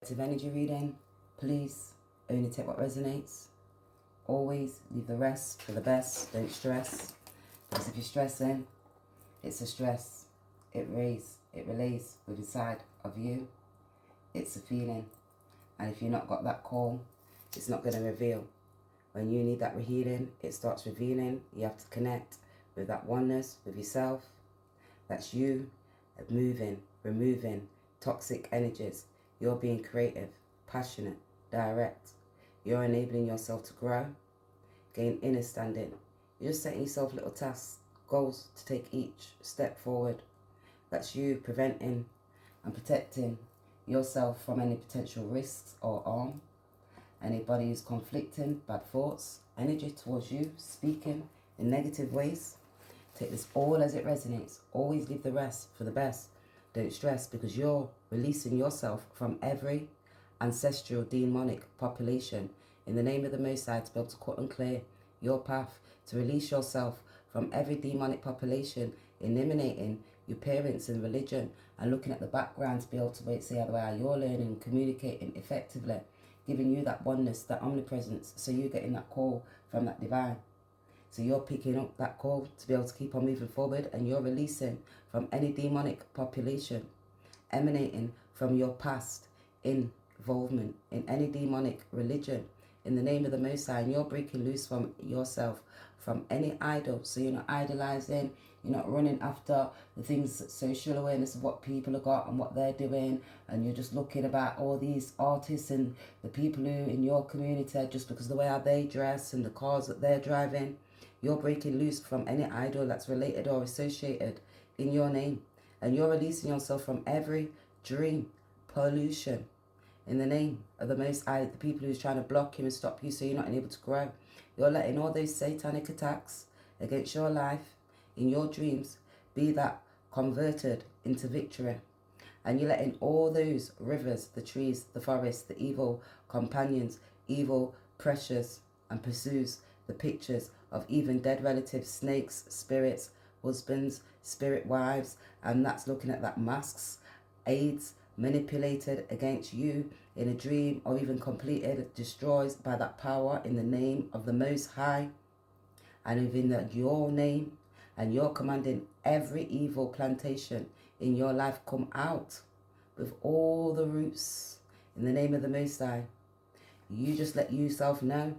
Energy reading, please only take what resonates. Always leave the rest for the best. Don't stress, because if you're stressing, it's a stress. It relays with inside of you. It's a feeling, and if you've not got that call, it's not going to reveal. When you need that healing, it starts revealing. You have to connect with that oneness with yourself. That's you moving, removing toxic energies. You're being creative, passionate, direct. You're enabling yourself to grow, gain inner standing. You're just setting yourself little tasks, goals to take each step forward. That's you preventing and protecting yourself from any potential risks or harm. Anybody who's conflicting, bad thoughts, energy towards you, speaking in negative ways, take this all as it resonates. Always leave the rest for the best. Don't stress, because you're releasing yourself from every ancestral demonic population in the name of the Most High, to be able to cut and clear your path, to release yourself from every demonic population, eliminating your parents and religion, and looking at the background to be able to see how you're learning, communicating effectively, giving you that oneness, that omnipresence, so you're getting that call from that divine. So you're picking up that call to be able to keep on moving forward, and you're releasing from any demonic population emanating from your past involvement in any demonic religion in the name of the Most High. And you're breaking loose from yourself, from any idol. So you're not idolizing, you're not running after the things, social awareness of what people have got and what they're doing, and you're just looking about all these artists and the people who in your community just because of the way how they dress and the cars that they're driving. You're breaking loose from any idol that's related or associated in your name. And you're releasing yourself from every dream pollution in the name of the Most High, the people who's trying to block you and stop you so you're not able to grow. You're letting all those satanic attacks against your life in your dreams be that converted into victory. And you're letting all those rivers, the trees, the forests, the evil companions, evil pressures and pursues, the pictures of even dead relatives, snakes, spirits, husbands, spirit wives, and that's looking at that masks, aids, manipulated against you in a dream or even completed, destroys by that power in the name of the Most High and within your name. And you're commanding every evil plantation in your life come out with all the roots in the name of the Most High. You just let yourself know.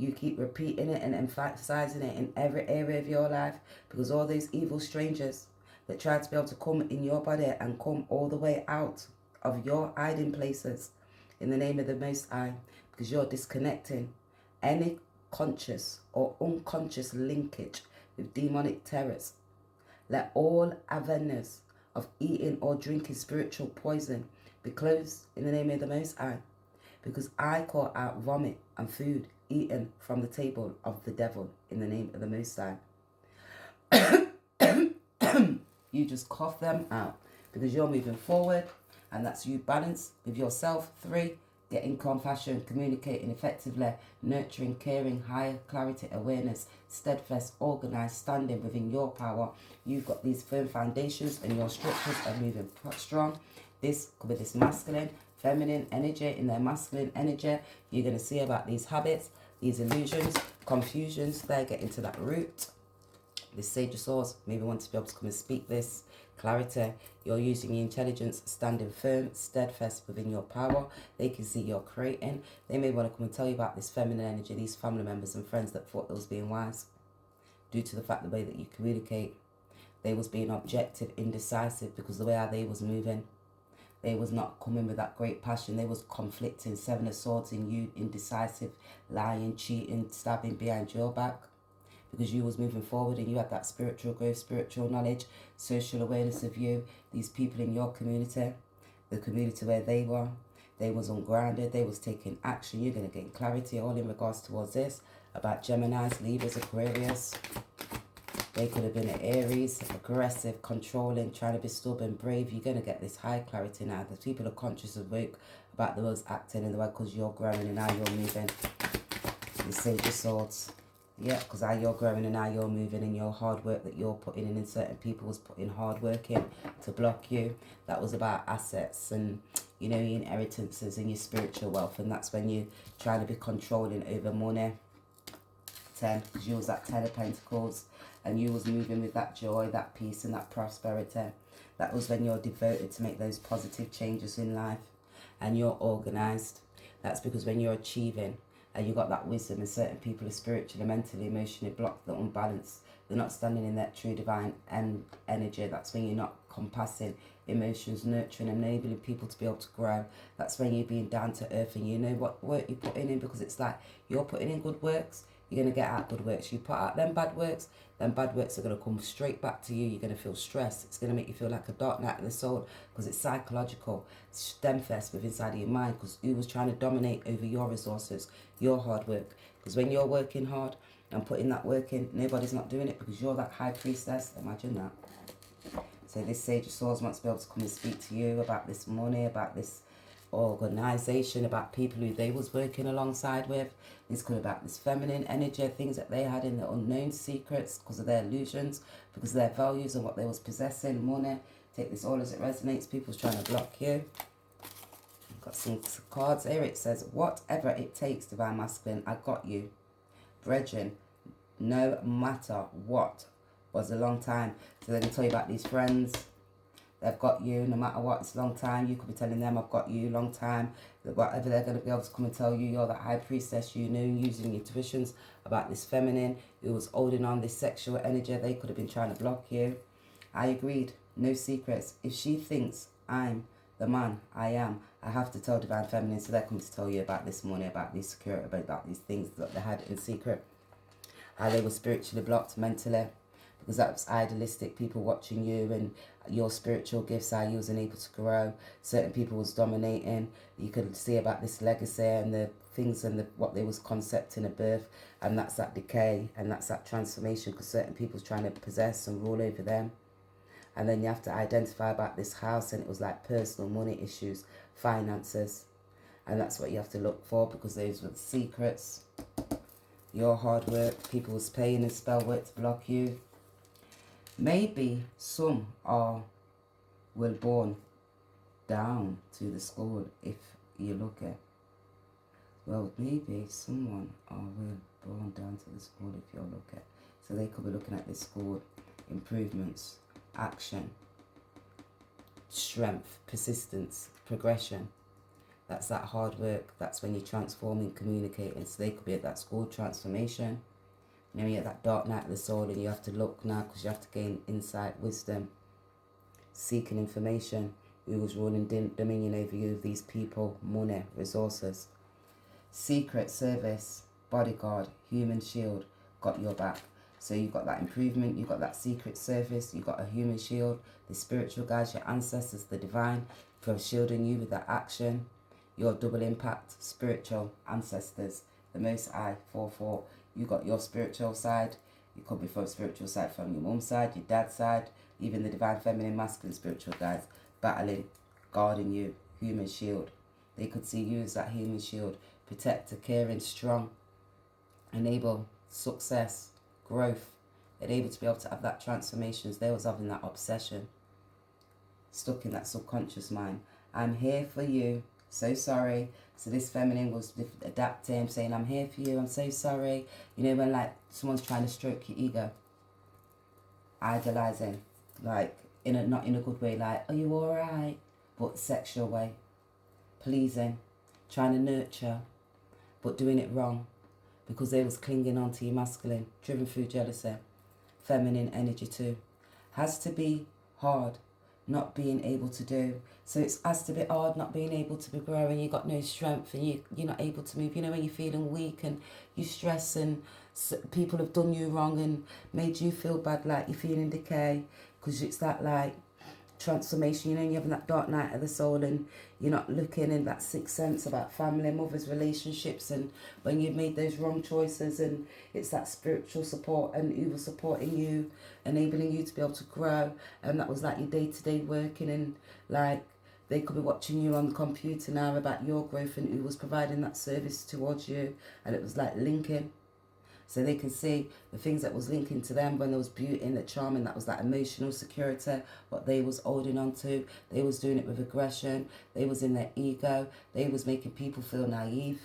You keep repeating it and emphasizing it in every area of your life, because all those evil strangers that try to be able to come in your body and come all the way out of your hiding places in the name of the Most High, because you're disconnecting any conscious or unconscious linkage with demonic terrors. Let all avenues of eating or drinking spiritual poison be closed in the name of the Most High, because I call out vomit and food eaten from the table of the devil in the name of the Most High. You just cough them out, because you're moving forward, and that's you balance with yourself. 3, getting compassion, communicating effectively, nurturing, caring, higher clarity, awareness, steadfast, organized, standing within your power. You've got these firm foundations and your structures are moving strong. This could be this masculine, feminine energy. In their masculine energy, you're going to see about these habits, these illusions, confusions. They get into that root. This Sage of Swords maybe want to be able to come and speak this clarity. You're using your intelligence, standing firm, steadfast within your power. They can see you're creating. They may want to come and tell you about this feminine energy, these family members and friends that thought they was being wise due to the fact the way that you communicate. They was being objective, indecisive, because the way how they was moving. They was not coming with that great passion. They was conflicting. 7 of Swords in you, indecisive, lying, cheating, stabbing behind your back. Because you was moving forward and you had that spiritual growth, spiritual knowledge, social awareness of you. These people in your community, the community where they was ungrounded. They was taking action. You're going to get clarity all in regards towards this. About Geminis, Libras, Aquarius. They could have been an Aries, aggressive, controlling, trying to be stubborn, brave. You're going to get this high clarity now. The people are conscious of woke about the words acting in the way because you're growing and now you're moving. The Sage of Swords. Yeah, because how you're growing and how you're moving and your hard work that you're putting in certain people was putting hard work in to block you. That was about assets and you know, your inheritances and your spiritual wealth, and that's when you're trying to be controlling over money. 10, because you was that 10 of Pentacles, and you was moving with that joy, that peace and that prosperity. That was when you're devoted to make those positive changes in life, and you're organized. That's because when you're achieving and you got that wisdom, and certain people are spiritually, mentally, emotionally blocked, they're unbalanced, they're not standing in that true divine energy. That's when you're not compassing emotions, nurturing, enabling people to be able to grow. That's when you're being down to earth, and you know what work you're putting in, because it's like you're putting in good works, you're going to get out good works. You put out them bad works are going to come straight back to you. You're going to feel stressed. It's going to make you feel like a dark night in the soul, because it's psychological. It's stem fest with inside of your mind, because who was trying to dominate over your resources, your hard work. Because when you're working hard and putting that work in, nobody's not doing it, because you're that high priestess. Imagine that. So this Sage of Swords wants to be able to come and speak to you about this money, about this organization, about people who they was working alongside with. This could be about this feminine energy, things that they had in the unknown secrets, because of their illusions, because of their values and what they was possessing, money. Take this all as it resonates. People's trying to block you. I've got some cards here. It says, whatever it takes, Divine Masculine, I got you. Brethren, no matter what, was a long time. So they're going to tell you about these friends. They've got you no matter what. It's a long time. You could be telling them, I've got you, long time. Whatever they're going to be able to come and tell you, you're that high priestess, you know, using your intuitions about this feminine who was holding on this sexual energy. They could have been trying to block you. I agreed. No secrets. If she thinks I'm the man I am, I have to tell Divine Feminine. So they're coming to tell you about this money, about this security, about these things that they had in secret. How they were spiritually blocked, mentally. Because that was idealistic, people watching you and your spiritual gifts, how you wasn't able to grow. Certain people was dominating. You could see about this legacy and the things and what they was concepting at birth. And that's that decay and that's that transformation, because certain people's trying to possess and rule over them. And then you have to identify about this house, and it was like personal money issues, finances. And that's what you have to look for, because those were the secrets. Your hard work, people was paying and spell work to block you. Maybe some will born down to the school if you look at. Well, maybe someone will born down to the school if you look at. So they could be looking at this school improvements, action, strength, persistence, progression. That's that hard work. That's when you're transforming, communicating. So they could be at that school transformation. You know, you're at that dark night of the soul, and you have to look now, because you have to gain insight, wisdom, seeking information. Who was ruling dominion over you, these people, money, resources. Secret service, bodyguard, human shield, got your back. So you've got that improvement, you've got that secret service, you've got a human shield, the spiritual guides, your ancestors, the divine, for shielding you with that action. Your double impact, spiritual ancestors, the Most High, 4-4. You got your spiritual side. You could be from spiritual side from your mum's side, your dad's side, even the divine feminine masculine spiritual guides battling, guarding you, human shield. They could see you as that human shield, protector, caring, strong, enable success, growth, and able to be able to have that transformations. They was having that obsession, stuck in that subconscious mind. I'm here for you. So sorry. So this feminine was adapting, saying, I'm here for you, I'm so sorry. You know, when like someone's trying to stroke your ego, idolizing, like not in a good way, like, are you all right? But sexual way, pleasing, trying to nurture, but doing it wrong, because they was clinging on to your masculine, driven through jealousy. Feminine energy too. Has to be hard, not being able to do. So it has to be hard, not being able to be growing. You got no strength, and you're not able to move. You know, when you're feeling weak and you stress, and people have done you wrong and made you feel bad, like you're feeling decay, because it's that like transformation. You know, you're having that dark night of the soul, and you're not looking in that sixth sense about family, mothers, relationships, and when you've made those wrong choices, and it's that spiritual support and who was supporting you, enabling you to be able to grow. And that was like your day-to-day working, and like they could be watching you on the computer now about your growth, and who was providing that service towards you, and it was like linking. So they can see the things that was linking to them when there was beauty and the charming, that was that emotional security, what they was holding on to. They was doing it with aggression. They was in their ego. They was making people feel naive.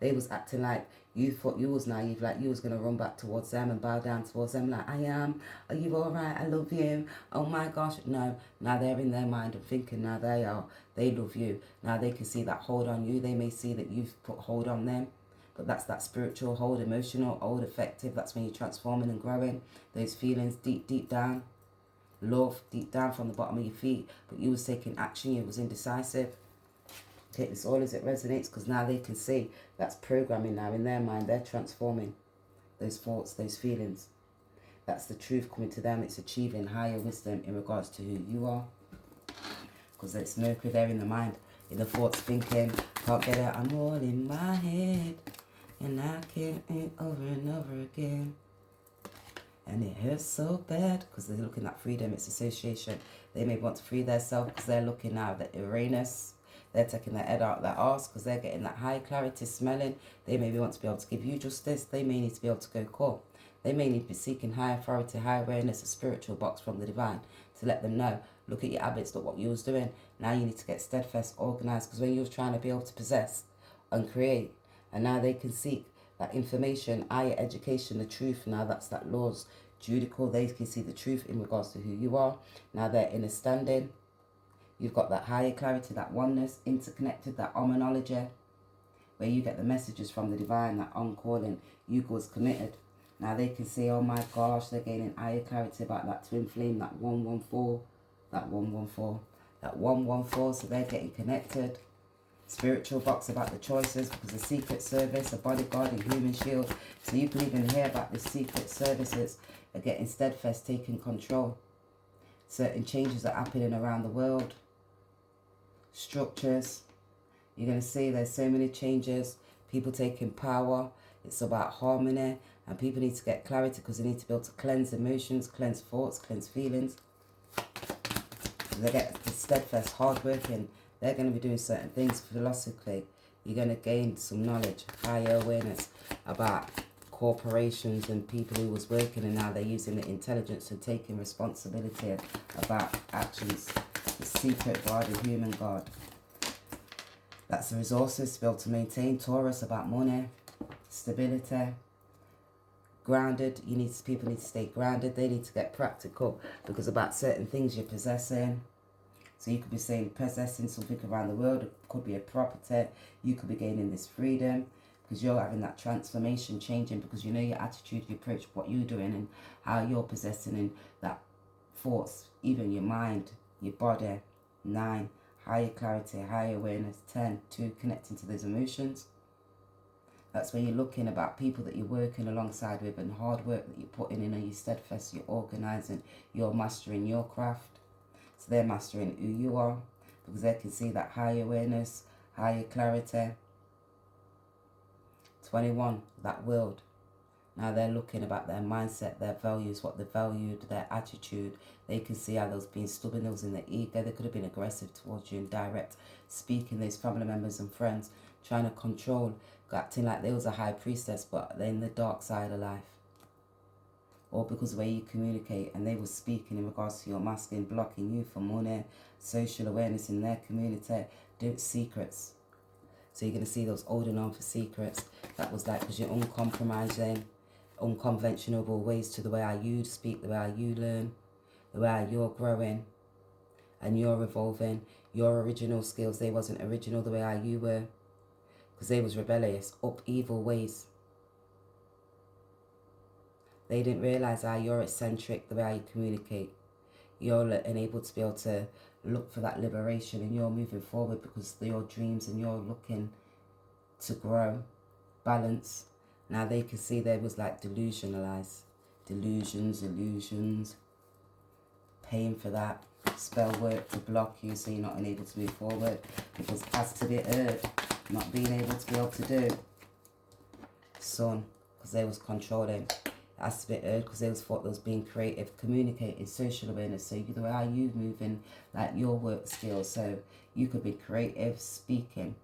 They was acting like you thought you was naive, like you was going to run back towards them and bow down towards them like, I am, are you all right? I love you. Oh my gosh. No, now they're in their mind and thinking now they love you. Now they can see that hold on you. They may see that you've put hold on them. But that's that spiritual hold, emotional hold, effective. That's when you're transforming and growing. Those feelings deep down. Love deep down from the bottom of your feet. But you was taking action. You was indecisive. Take this all as it resonates, because now they can see that's programming now in their mind. They're transforming those thoughts, those feelings. That's the truth coming to them. It's achieving higher wisdom in regards to who you are. Because it's Mercury there in the mind, in the thoughts, thinking, can't get it, I'm all in my head. And I can't think over and over again. And it hurts so bad, because they're looking at freedom. It's association. They may want to free themselves because they're looking now at Uranus. They're taking their head out their arse because they're getting that high clarity smelling. They maybe want to be able to give you justice. They may need to be able to go court. They may need to be seeking high authority, high awareness, a spiritual box from the divine to let them know, look at your habits, look what you was doing. Now you need to get steadfast, organized, because when you was trying to be able to possess and create, and now they can seek that information, higher education, the truth. Now that's that laws, judicial. They can see the truth in regards to who you are. Now they're in a standing. You've got that higher clarity, that oneness, interconnected, that homonology, where you get the messages from the divine, that on-calling, you was committed. Now they can see, oh my gosh, they're gaining higher clarity about that twin flame, that 114, that 114, that 114, so they're getting connected. Spiritual box about the choices, because the secret service, a bodyguard, a human shield. So you can even hear about the secret services are getting steadfast, taking control. Certain changes are happening around the world. Structures. You're going to see there's so many changes. People taking power. It's about harmony. And people need to get clarity, because they need to be able to cleanse emotions, cleanse thoughts, cleanse feelings. They get the steadfast, hard-working. They're going to be doing certain things philosophically. You're going to gain some knowledge, higher awareness about corporations and people who was working, and now they're using the intelligence and taking responsibility about actions. The secret God, the human God. That's the resources to be able to maintain. Taurus about money, stability, grounded. People need to stay grounded. They need to get practical, because about certain things you're possessing. So you could be saying possessing something around the world. It could be a property. You could be gaining this freedom, because you're having that transformation, changing, because you know your attitude, your approach, what you're doing, and how you're possessing, and that thoughts, even your mind, your body. 9, higher clarity, higher awareness. 10, 2, connecting to those emotions. That's where you're looking about people that you're working alongside with, and hard work that you're putting in, and you're steadfast, you're organising, you're mastering your craft. So they're mastering who you are, because they can see that higher awareness, higher clarity. 21, that world. Now they're looking about their mindset, their values, what they valued, their attitude. They can see how those being stubborn, those in their ego. They could have been aggressive towards you and direct speaking, those family members and friends, trying to control, acting like they was a high priestess, but they're in the dark side of life. Or because of the way you communicate, and they were speaking in regards to your masculine, blocking you from money, social awareness in their community, secrets. So you're going to see those holding on for secrets. That was like, because you're uncompromising, unconventional ways to the way how you speak, the way how you learn, the way how you're growing, and you're evolving. Your original skills, they wasn't original the way how you were, because they was rebellious, up evil ways. They didn't realise how you're eccentric, the way how you communicate. You're enabled to be able to look for that liberation, and you're moving forward because of your dreams, and you're looking to grow, balance. Now they can see there was like delusionalized, delusions, illusions, paying for that, spell work to block you so you're not unable to move forward, because it has to be heard, not being able to be able to do. Sun, because they was controlling. It has to be heard, because they was thought they was being creative, communicating, social awareness. So the way how you moving, like your work skills. So you could be creative, speaking,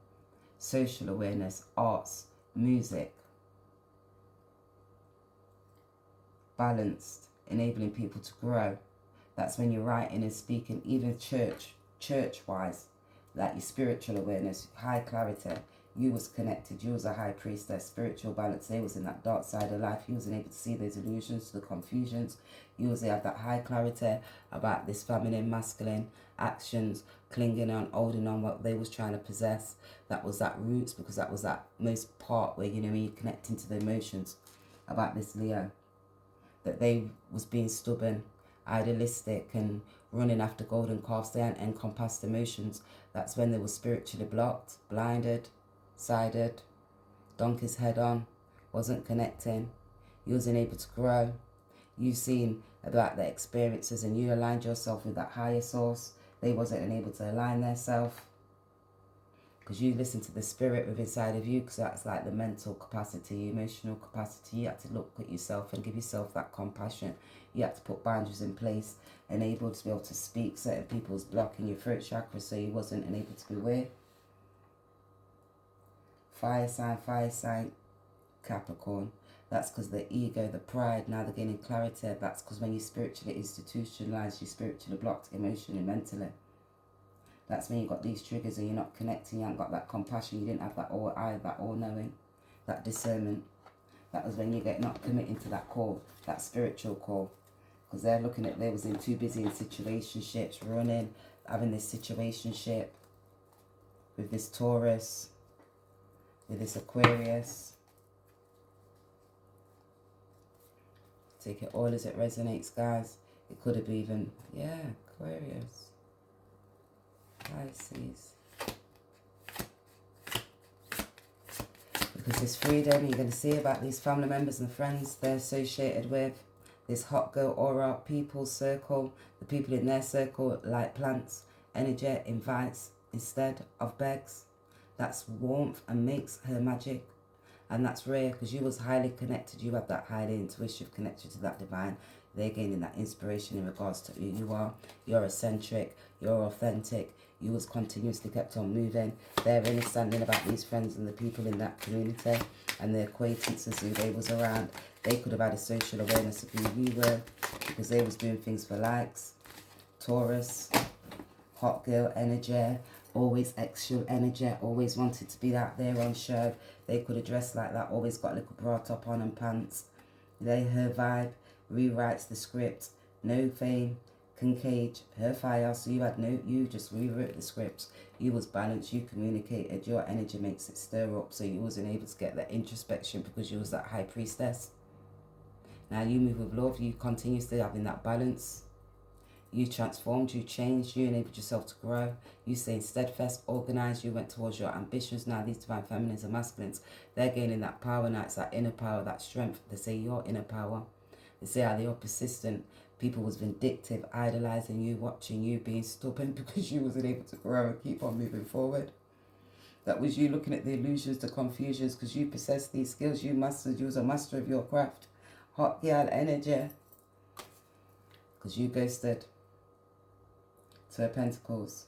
social awareness, arts, music. balanced, enabling people to grow. That's when you're writing and speaking, even church-wise, like your spiritual awareness, high clarity. You was connected. You was a high priestess, spiritual balance. They was in that dark side of life. You wasn't able to see those illusions, the confusions. You was have that high clarity about this feminine, masculine actions, clinging on, holding on what they was trying to possess. That was that roots, because that was that most part where, you know, when you connect into the emotions about this Leo. That they was being stubborn, idealistic, and running after golden calves. They hadn't encompassed emotions. That's when they were spiritually blocked, blinded, sided, donkey's head on, wasn't connecting. You wasn't able to grow. You seen about the experiences and you aligned yourself with that higher source. They wasn't able to align themselves because you listened to the spirit within inside of you, because that's like the mental capacity, emotional capacity. You had to look at yourself and give yourself that compassion. You had to put boundaries in place and able to be able to speak. Certain people's blocking your throat chakra, so you wasn't able to be aware. Fire sign, Capricorn. That's because the ego, the pride, now they're gaining clarity. That's because when you spiritually institutionalized, you spiritually blocked emotionally, mentally. That's when you got these triggers and you're not connecting, you haven't got that compassion, you didn't have that all eye, that all knowing, that discernment. That was when you get not committing to that call, that spiritual call. Because they're looking at, they was in too busy in situationships, running, having this situationship with this Taurus, with this Aquarius. Take it all as it resonates, guys. It could have been even, yeah, Aquarius. Pisces. Because this freedom, you're going to see about these family members and friends they're associated with. This hot girl aura, people's circle. The people in their circle, like plants, energy invites instead of begs. That's warmth and makes her magic. And that's rare because you was highly connected. You have that highly intuitive connection to that divine. They're gaining that inspiration in regards to who you are. You're eccentric. You're authentic. You was continuously kept on moving. They're understanding about these friends and the people in that community and the acquaintances who they was around. They could have had a social awareness of who you were because they was doing things for likes. Taurus, hot girl energy, always extra energy, always wanted to be out there on show. They could have dressed like that, always got a little bra top on and pants. Her vibe, rewrites the script, no fame, can cage, her fire, so you had no, you just rewrote the scripts. You was balanced, you communicated, your energy makes it stir up, so you wasn't able to get that introspection because you was that high priestess. Now you move with love, you continuously having that balance. You transformed, you changed, you enabled yourself to grow. You stayed steadfast, organized, you went towards your ambitions. Now these divine feminines and masculines, they're gaining that power now. It's that inner power, that strength. They say your inner power. They say how you're persistent. People was vindictive, idolizing you, watching you, being stubborn because you wasn't able to grow and keep on moving forward. That was you looking at the illusions, the confusions, because you possess these skills. You mastered, you was a master of your craft. Hot girl energy. Because you ghosted. Two of Pentacles.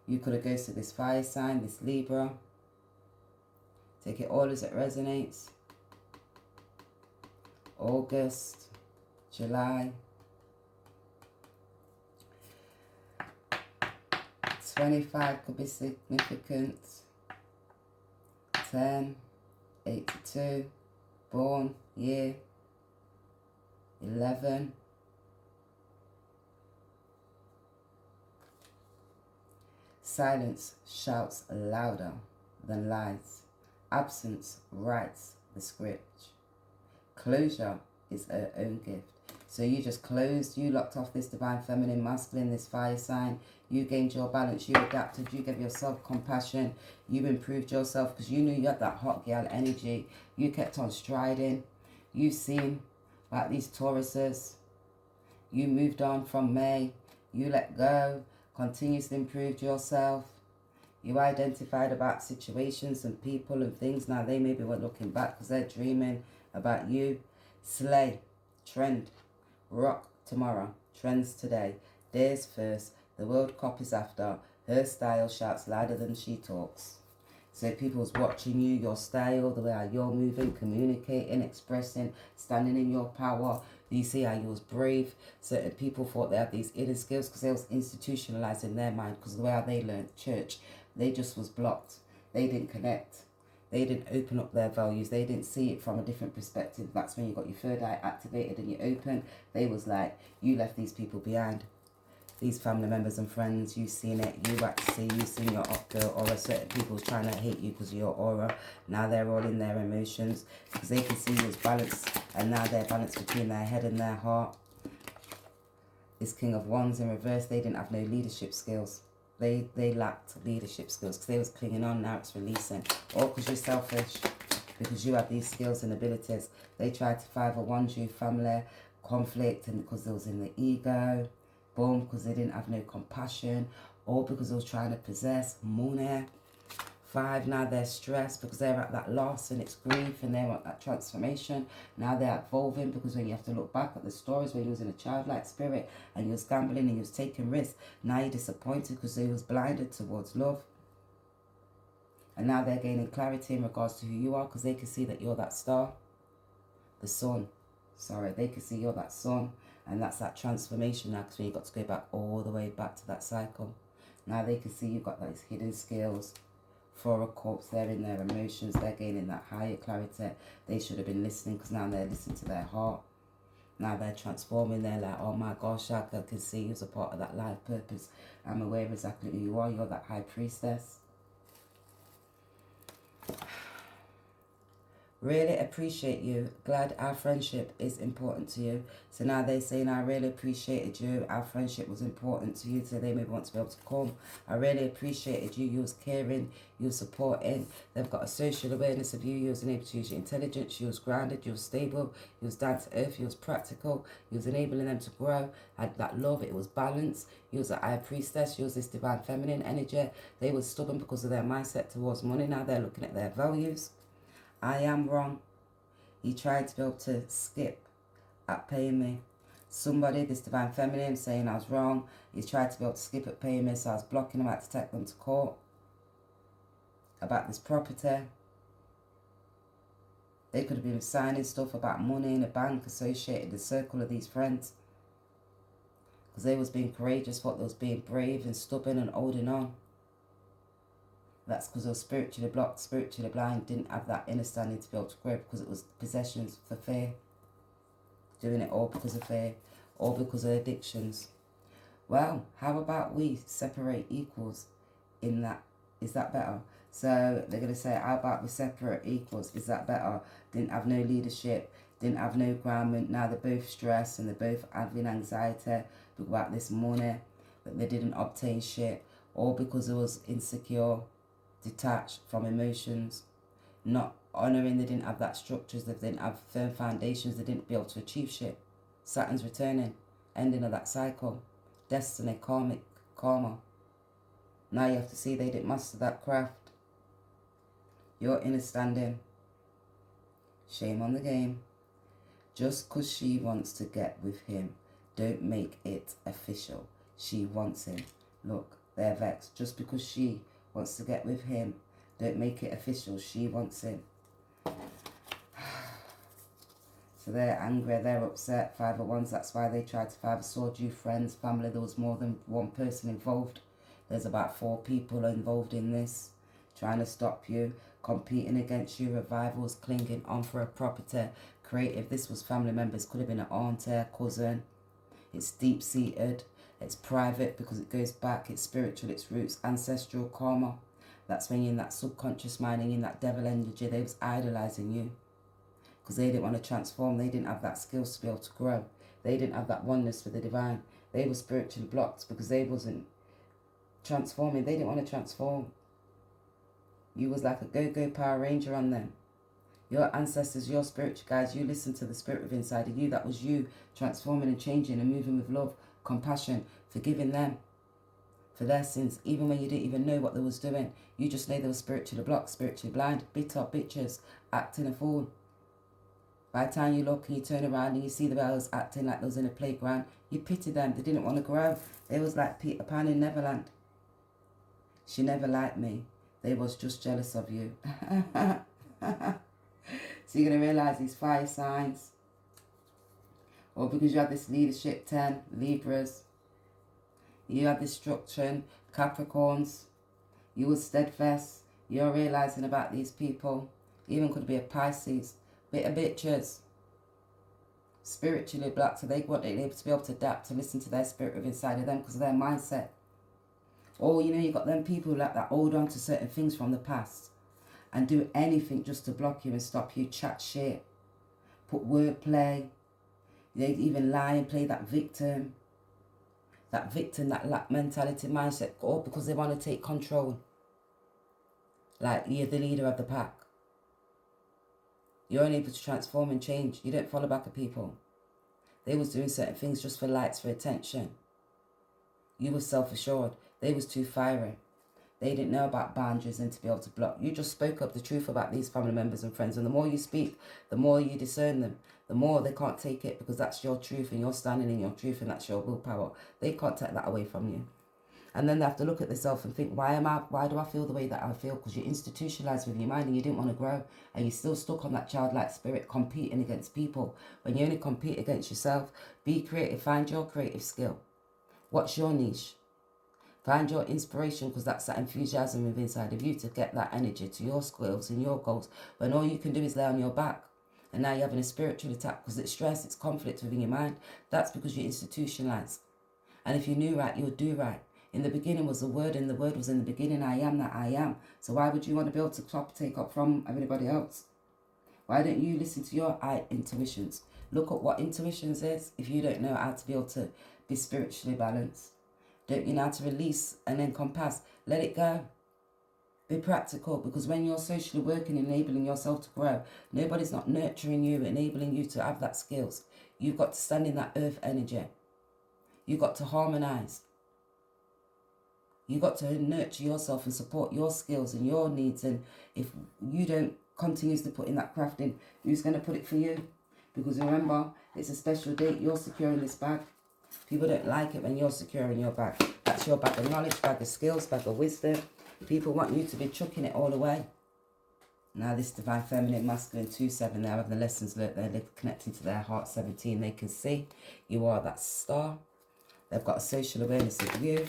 You could have ghosted this fire sign, this Libra. Take it all as it resonates. August, July. 25 could be significant. 10, 82, born, year. 11. Silence shouts louder than lies. Absence writes the script. Closure is her own gift. So you just closed, you locked off this divine feminine masculine, this fire sign. You gained your balance, you adapted, you gave yourself compassion. You improved yourself because you knew you had that hot girl energy. You kept on striding. You seen like these Tauruses. You moved on from May. You let go. Continuously improved yourself. You identified about situations and people and things. Now they maybe weren't looking back because they're dreaming about you. Slay. Trend. Rock tomorrow. Trends today. Days first. The world copies after. Her style shouts louder than she talks. So people was watching you, your style, the way how you're moving, communicating, expressing, standing in your power. You see how you was brave. Certain people thought they had these hidden skills because they was institutionalized in their mind because of the way how they learned church. They just was blocked. They didn't connect. They didn't open up their values. They didn't see it from a different perspective. That's when you got your third eye activated and you open. They was like, you left these people behind. These family members and friends, you seen it, you had to see, you seen your up girl aura. Certain people was trying to hate you because of your aura. Now they're all in their emotions because they can see you as balanced, and now they're balanced between their head and their heart. This King of Wands in reverse, they didn't have no leadership skills. They lacked leadership skills because they was clinging on. Now it's releasing. Or because you're selfish, because you have these skills and abilities. They tried to 501 you, family, conflict, and because they was in the ego. Boom, because they didn't have no compassion, or because they was trying to possess money. 5, now they're stressed because they're at that loss and it's grief and they're at that transformation. Now they're evolving because when you have to look back at the stories when you was in a childlike spirit and you was gambling and you was taking risks, now you're disappointed because they was blinded towards love. And now they're gaining clarity in regards to who you are because they can see that you're that star. The sun. Sorry, they can see you're that sun. And that's that transformation now because when you got to go back all the way back to that cycle. Now they can see you've got those hidden skills. 4 of Cups, they're in their emotions. They're gaining that higher clarity. They should have been listening because now they're listening to their heart. Now they're transforming. They're like, oh my gosh, I can see you as a part of that life purpose. I'm aware of exactly who you are. You're that high priestess. Really appreciate you. Glad our friendship is important to you. So now they're saying, I really appreciated you. Our friendship was important to you. So they may want to be able to come. I really appreciated you. You was caring. You was supporting. They've got a social awareness of you. You was able to use your intelligence. You was grounded. You was stable. You was down to earth. You was practical. You was enabling them to grow. Had that love. It was balanced. You was a high priestess. You was this divine feminine energy. They were stubborn because of their mindset towards money. Now they're looking at their values. I am wrong. He tried to be able to skip at paying me. Somebody, this divine feminine, saying I was wrong. He tried to be able to skip at paying me, so I was blocking him out to take them to court about this property. They could have been signing stuff about money in a bank associated the circle of these friends. Because they was being courageous, thought they was being brave and stubborn and holding on. That's because they were spiritually blocked, spiritually blind, didn't have that understanding to be able to grow because it was possessions for fear. Doing it all because of fear, all because of addictions. Well, how about we separate equals in that? Is that better? So they're going to say, how about we separate equals? Is that better? Didn't have no leadership, didn't have no groundment. Now they're both stressed and they're both having anxiety about this money, that they didn't obtain shit, all because it was insecure. Detached from emotions, not honouring. They didn't have that structures, they didn't have firm foundations, they didn't be able to achieve shit. Saturn's returning, ending of that cycle, destiny, karma. Now you have to see they didn't master that craft. Your inner standing. Shame on the game. Just because she wants to get with him, don't make it official. She wants him. Look, they're vexed. Just because she wants to get with him, don't make it official. She wants him. So they're angry, they're upset. 5 of Wands, that's why they tried to 5 of Swords. You friends, family, there was more than one person involved. There's about 4 people involved in this, trying to stop you, competing against you. Revivals, clinging on for a property. Creative, this was family members, could have been an auntie, cousin. It's deep-seated. It's private because it goes back, it's spiritual, it's roots, ancestral karma. That's when you're in that subconscious mind and in that devil energy. They was idolizing you because they didn't want to transform. They didn't have that skills to be able to grow. They didn't have that oneness with the divine. They were spiritually blocked because they wasn't transforming. They didn't want to transform. You was like a go-go Power Ranger on them. Your ancestors, your spiritual guides, you listen to the spirit within inside of you. That was you transforming and changing and moving with love, compassion, forgiving them for their sins, even when you didn't even know what they was doing. You just know they were spiritually blocked, spiritually blind, bitter bitches, acting a fool. By the time you look and you turn around and you see the girls acting like they was in a playground, you pity them. They didn't want to grow. They was like Peter Pan in Neverland. She never liked me. They was just jealous of you. So you're going to realize these fire signs, or because you have this leadership 10, Libras, you have destruction, Capricorns, you were steadfast, you're realizing about these people, even could be a Pisces, bit of bitches, spiritually blocked, so they want to be able to adapt, to listen to their spirit within inside of them because of their mindset. Or, you know, you got them people like that hold on to certain things from the past and do anything just to block you and stop you, chat shit, put wordplay, they even lie and play that victim, that lack mentality mindset, all because they want to take control. Like, you're the leader of the pack. You're unable to transform and change. You don't follow back at people. They was doing certain things just for likes, for attention. You were self-assured. They was too fiery. They didn't know about boundaries and to be able to block. You just spoke up the truth about these family members and friends. And the more you speak, the more you discern them, the more they can't take it because that's your truth and you're standing in your truth and that's your willpower. They can't take that away from you. And then they have to look at themselves and think, why do I feel the way that I feel? Because you're institutionalized with your mind and you didn't want to grow. And you're still stuck on that childlike spirit, competing against people. When you only compete against yourself, be creative, find your creative skill. What's your niche? Find your inspiration, because that's that enthusiasm within inside of you to get that energy to your skills and your goals. When all you can do is lay on your back. And now you're having a spiritual attack because it's stress, it's conflict within your mind. That's because you're institutionalized. And if you knew right, you would do right. In the beginning was the word, and the word was in the beginning, I am that I am. So why would you want to be able to take up from everybody else? Why don't you listen to your intuitions? Look at what intuitions is if you don't know how to be able to be spiritually balanced. Don't you know how to release and encompass? Let it go. Be practical, because when you're socially working, enabling yourself to grow, nobody's not nurturing you, enabling you to have that skills. You've got to stand in that earth energy. You've got to harmonize. You've got to nurture yourself and support your skills and your needs. And if you don't continuously put in that crafting, who's going to put it for you? Because remember, it's a special date. You're securing this bag. People don't like it when you're securing your bag. That's your bag of knowledge, bag of skills, bag of wisdom. People want you to be chucking it all away. Now this divine feminine masculine 2-7, they have the lessons learned, they're connected to their heart 17. They can see you are that star. They've got a social awareness of you.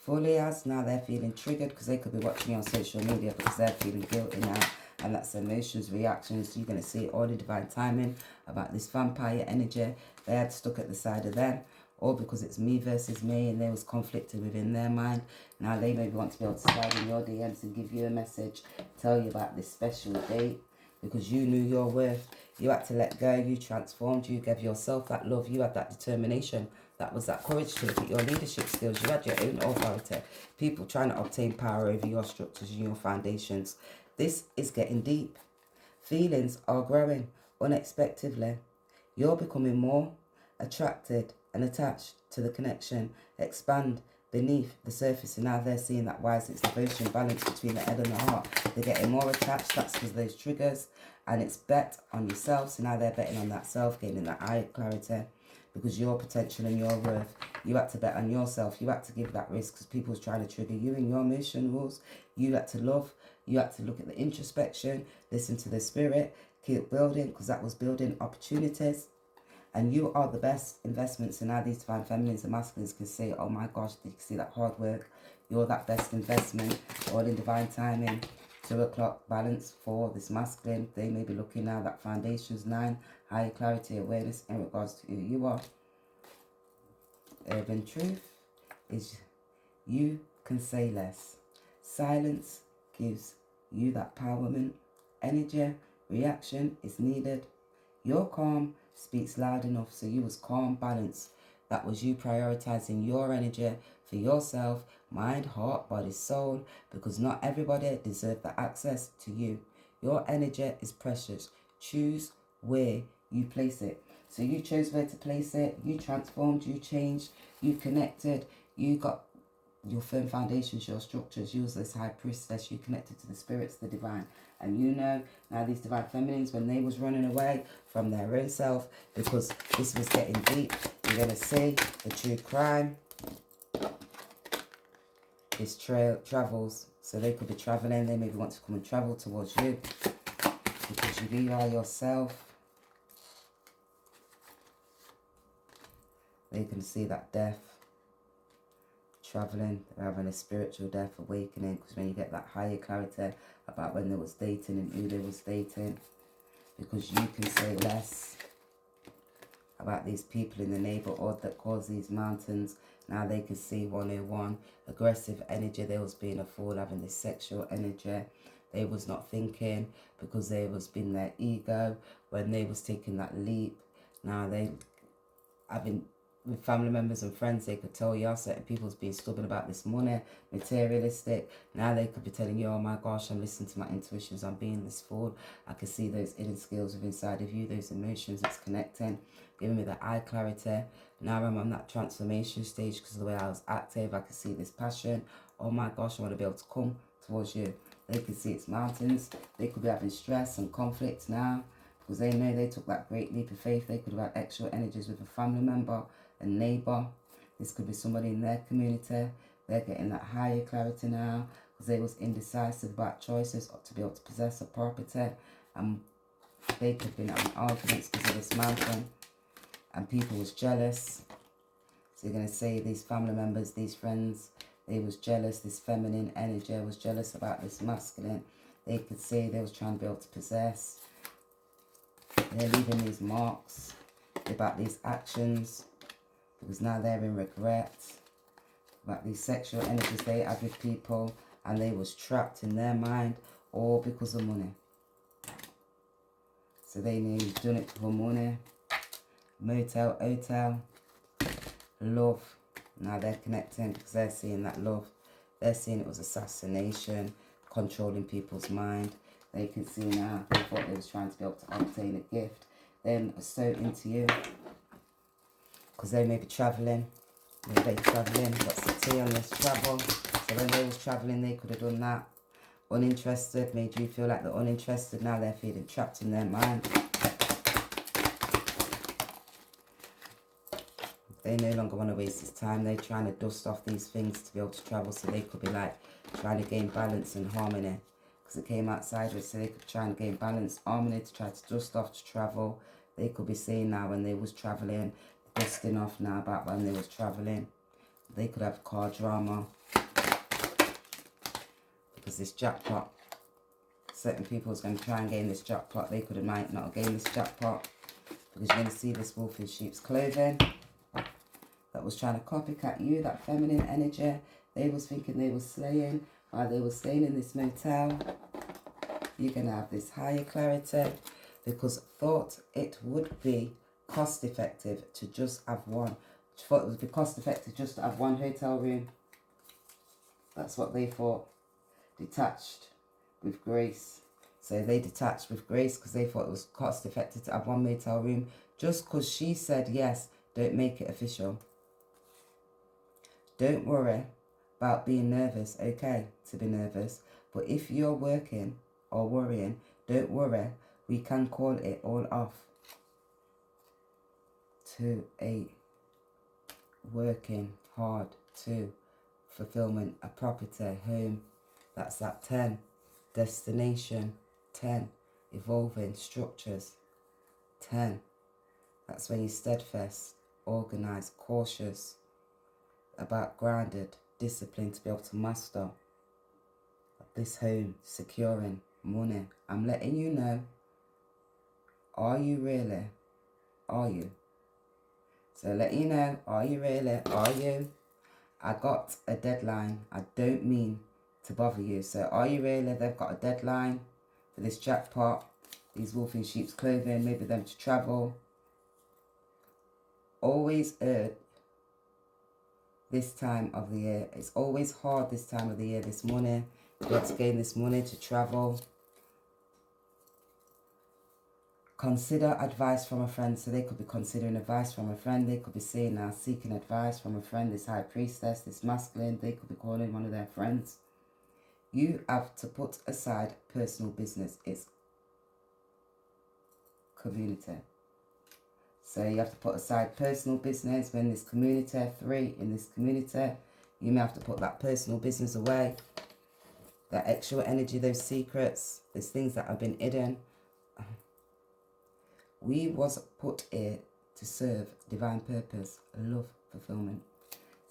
Fully as now they're feeling triggered because they could be watching you on social media because they're feeling guilty now. And that's emotions, reactions. You're going to see it all in divine timing about this vampire energy. They had stuck at the side of them. Or because it's me versus me and there was conflicted within their mind. Now they maybe want to be able to slide in your DMs and give you a message. Tell you about this special date. Because you knew your worth. You had to let go. You transformed. You gave yourself that love. You had that determination. That was that courage to look at your leadership skills. You had your own authority. People trying to obtain power over your structures and your foundations. This is getting deep. Feelings are growing unexpectedly. You're becoming more attracted and attached to the connection. Expand beneath the surface. And now they're seeing that wise. It's devotion, balance between the head and the heart. They're getting more attached. That's because those triggers. And it's bet on yourself. So now they're betting on that self, gaining that eye clarity. Because your potential and your worth, you had to bet on yourself. You had to give that risk because people's trying to trigger you in your emotion rules. You had to love. You had to look at the introspection, listen to the spirit, keep building, because that was building opportunities. And you are the best investments. And now these divine feminines and masculines can say, oh my gosh, they can see that hard work. You're that best investment, all in divine timing. 2 o'clock balance for this masculine. They may be looking now that foundations 9, higher clarity, awareness in regards to who you are. Urban truth is you can say less. Silence gives you that empowerment. Energy, reaction is needed. Your calm speaks loud enough. So you was calm, balanced. That was you prioritizing your energy for yourself, mind, heart, body, soul, because not everybody deserves the access to you. Your energy is precious. Choose where you place it. So you chose where to place it. You transformed, you changed, you connected, you got your firm foundations, your structures. You was this high priestess. You connected to the spirits, the divine. And you know, now these divine feminines, when they was running away from their own self, because this was getting deep, you're going to see the true crime. This trail travels So they could be traveling. They maybe want to come and travel towards you because you are yourself. They can see that death, traveling, they're having a spiritual death, awakening, because when you get that higher clarity about when they was dating and who they was dating, because you can say less about these people in the neighborhood that cause these mountains. Now they can see 101, aggressive energy. They was being a fool, having this sexual energy. They was not thinking because they was being their ego when they was taking that leap. Now they having with family members and friends, they could tell you certain people's being stubborn about this money, materialistic. Now they could be telling you, oh my gosh, I'm listening to my intuitions, I'm being this fool. I can see those hidden skills within inside of you, those emotions, it's connecting, giving me the eye clarity. Now I'm on that transformation stage because of the way I was active. I can see this passion. Oh my gosh, I want to be able to come towards you. They can see it's mountains. They could be having stress and conflict now because they know they took that great leap of faith. They could have had extra energies with a family member, a neighbor. This could be somebody in their community. They're getting that higher clarity now because they was indecisive about choices to be able to possess a property, and they could be having arguments because of this mountain, and people was jealous. So you're going to say these family members, these friends, they was jealous. This feminine energy was jealous about this masculine. They could say they was trying to be able to possess. They're leaving these marks about these actions because now they're in regret about these sexual energies they had with people, and they was trapped in their mind all because of money. So they knew you've done it for money. Motel, hotel, love. Now they're connecting because they're seeing that love. They're seeing it was assassination, controlling people's mind. They can see now they thought they was trying to be able to obtain a gift. They are so into you because they may be travelling. Maybe they travelling. What's the tea on this travel? So when they was travelling, they could have done that. Uninterested, made you feel like they're uninterested. Now they're feeling trapped in their mind. They no longer want to waste this time. They're trying to dust off these things to be able to travel. So they could be like trying to gain balance and harmony. Because it came outside with, so they could try and gain balance, harmony to try to dust off to travel. They could be saying now when they was travelling, dusting off now about when they was travelling. They could have car drama. Because this jackpot, certain people is going to try and gain this jackpot. They could have might not gain this jackpot. Because you're going to see this wolf in sheep's clothing that was trying to copycat you, that feminine energy. They was thinking they was slaying while they were staying in this motel. You're going to have this higher clarity because thought it would be cost effective to just have one. Thought it would be cost effective just to have one hotel room. That's what they thought. Detached with grace. So they detached with grace because they thought it was cost effective to have one motel room. Just because she said yes, don't make it official. Don't worry about being nervous, okay, to be nervous. But if you're working or worrying, don't worry. We can call it all off to a working hard to fulfillment, a property, home. That's that 10. Destination, 10. Evolving structures, 10. That's when you're steadfast, organised, cautious, about grounded, discipline to be able to master this home, securing money. I'm letting you know, are you really? Are you? So let you know, are you really? Are you? I got a deadline. I don't mean to bother you. So are you really? They've got a deadline for this jackpot. These wolf in sheep's clothing, maybe them to travel. Always this time of the year. It's always hard this time of the year, this money. You have to gain this money to travel. Consider advice from a friend. So they could be considering advice from a friend. They could be saying now, seeking advice from a friend. This high priestess, this masculine. They could be calling one of their friends. You have to put aside personal business. It's community. So you have to put aside personal business when this community, 3 in this community. You may have to put that personal business away. that extra energy, those secrets, those things that have been hidden. We was put here to serve divine purpose, love, fulfillment.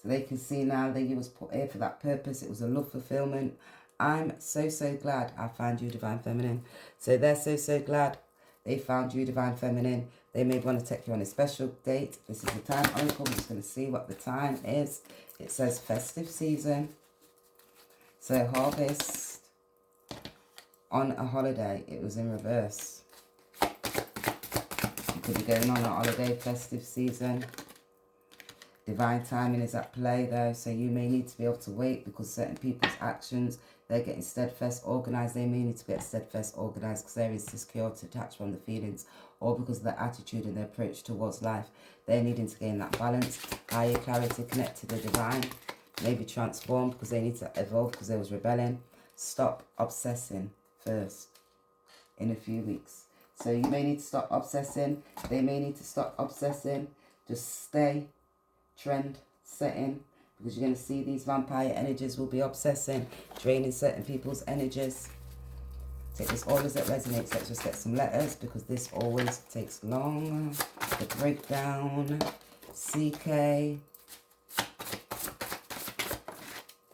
So they can see now that you was put here for that purpose. It was a love fulfillment. I'm so, so glad I found you, divine feminine. So they're so, so glad they found you, divine feminine. They may want to take you on a special date. This is the time oracle. I'm just going to see what the time is. It says festive season. So harvest on a holiday. It was in reverse. You could be going on a holiday, festive season. Divine timing is at play though, so you may need to be able to wait because certain people's actions, they're getting steadfast, organised. They may need to get steadfast, organised because they're insecure, detached from the feelings, or because of their attitude and their approach towards life. They're needing to gain that balance, higher clarity, connect to the divine, maybe transform because they need to evolve because there was rebellion. Stop obsessing first in a few weeks. So you may need to stop obsessing. They may need to stop obsessing. Just stay trend setting, because you're going to see these vampire energies will be obsessing, draining certain people's energies. Take this all as it resonates. Let's just get some letters because this always takes long. The breakdown. CK.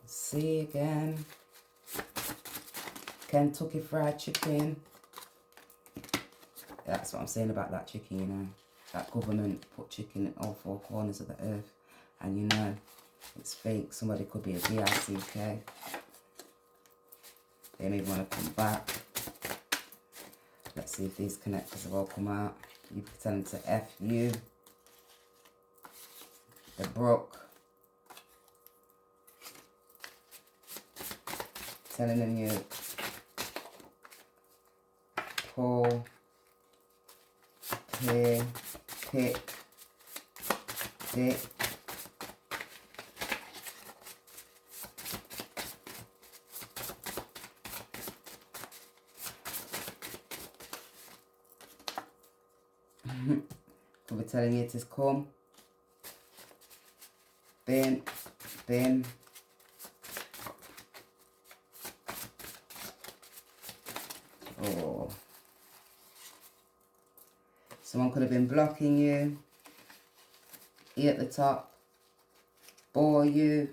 C again. Kentucky Fried Chicken. That's what I'm saying about that chicken, you know. That government put chicken in all four corners of the earth. And you know, it's fake. Somebody could be a VICK. They may want to come back. Let's see if these connectors have all come out. You pretend to F you. The Brook. Telling them you. Pull. Peer. Pick. Dick. Could be telling you it is come. Bim. Bim. Oh. Someone could have been blocking you. E at the top. Bore you.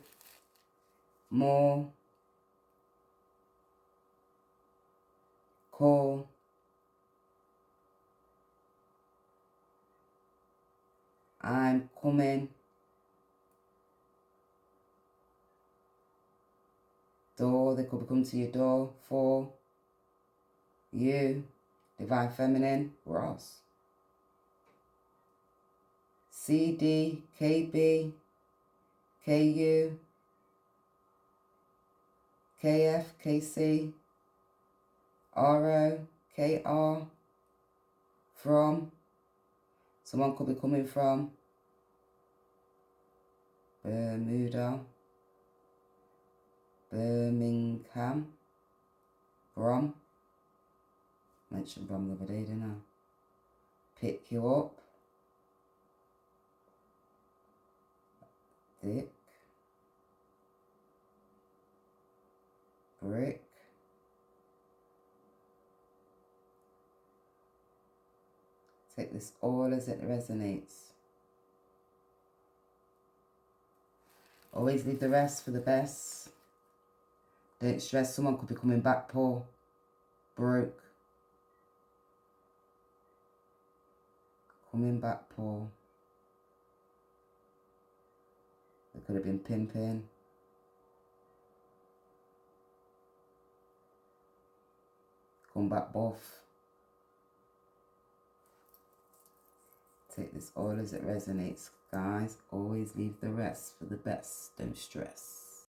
More. Call. I'm coming. Door. They could be coming to your door. For you. Divine Feminine. Ross. CD, KB, KU, KF, KC, RO, KR, from. Someone could be coming from Bermuda, Birmingham, Brom. Mentioned Brom the other day, didn't I? Pick you up. Dick. Brick. Take this all as it resonates. Always leave the rest for the best. Don't stress. Someone could be coming back poor, broke. Coming back poor. They could have been pimping. Come back buff. Take this all as it resonates. Guys, always leave the rest for the best. Don't stress.